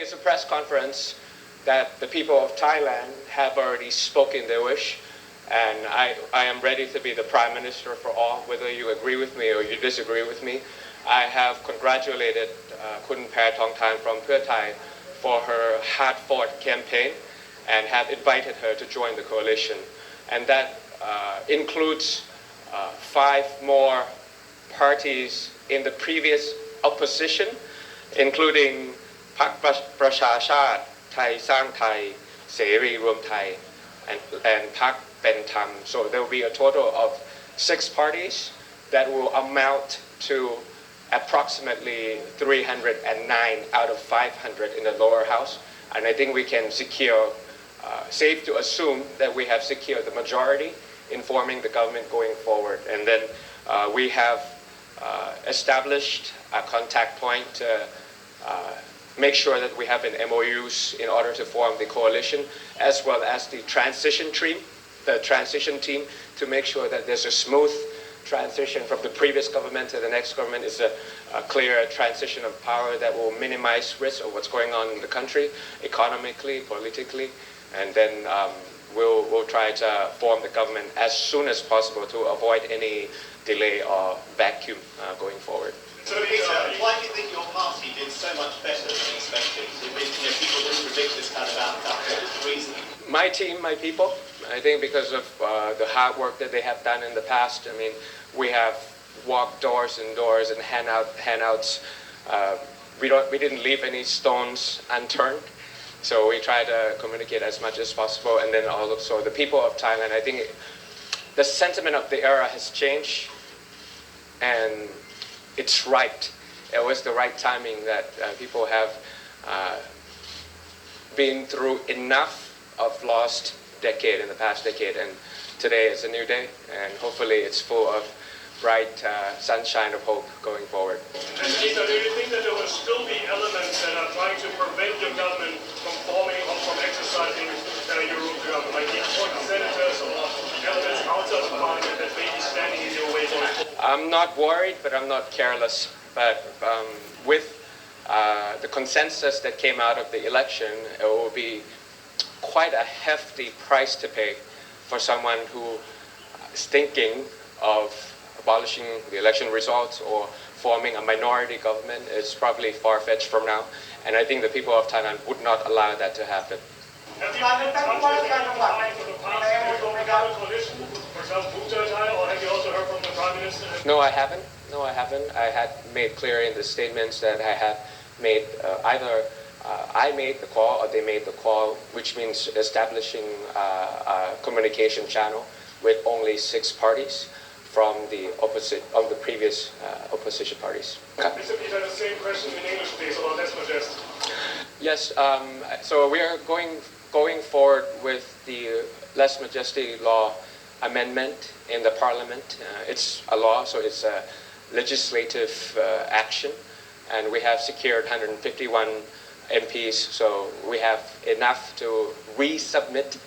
is a press conference that the people of Thailand have already spoken their wish, and I am ready to be the Prime Minister for all, whether you agree with me or you disagree with me. I have congratulated Kun Paetongtarn from Pheu Thai for her hard-fought campaign and have invited her to join the coalition. And that includes 5 more parties in the previous opposition, including Prak Prasha Chat, Thai Sang Thai, Seri Rwam Thai, and Prak Pen Tham. So there will be a total of 6 parties that will amount to approximately 309 out of 500 in the lower house. And I think we can secure, safe to assume that we have secured the majority in forming the government going forward. And then we have established a contact point to make sure that we have an MOUs in order to form the coalition, as well as the transition team to make sure that there's a smooth transition from the previous government to the next government. Is a clear transition of power that will minimize risk of what's going on in the country, economically, politically, and then we'll try to form the government as soon as possible to avoid any delay or vacuum going forward. So Peter, why do you think your party did so much better than expected? People didn't predict this kind of outcome. What was the reason? My team, my people. I think because of the hard work that they have done in the past. I mean, we have walked doors and doors and handouts. We didn't leave any stones unturned. So we try to communicate as much as possible. And then also the people of Thailand, I think the sentiment of the era has changed, and it's right. It was the right timing that people have been through enough of lost decade in the past decade, and today is a new day, and hopefully it's full of bright sunshine of hope going forward. And Peter, do you think that there will still be elements that are trying to prevent your government from forming or from exercising your rule of government, like the appointed senators or elements outside of parliament that may be standing in your way going forward? I'm not worried, but I'm not careless. But with the consensus that came out of the election, it will be quite a hefty price to pay for someone who is thinking of abolishing the election results or forming a minority government. Is probably far-fetched from now, and I think the people of Thailand would not allow that to happen. Have you been applying for the past to form a coalition? For example, Pheu Thai, or have you also heard from the Prime Minister? No, I haven't. I had made clear in the statements that I had made either I made the call or they made the call, which means establishing a communication channel with only 6 parties from the previous opposition parties. Mr. Peter, the same question in English, please, about less majesty. Yes, so we are going forward with the less majesty law amendment in the parliament. It's a law, so it's a legislative action, and we have secured 151 MPs, so we have enough to resubmit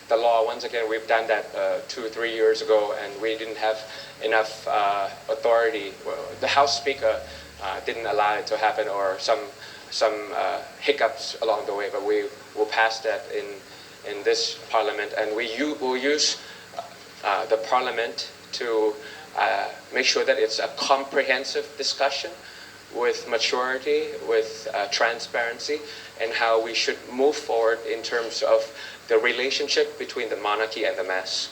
the law. Once again, we've done that 2 or 3 years ago, and we didn't have enough authority. Well, the House Speaker didn't allow it to happen, or some hiccups along the way, but we will pass that in this parliament, and we will use the parliament to make sure that it's a comprehensive discussion with maturity, with transparency, and how we should move forward in terms of the relationship between the monarchy and the mass.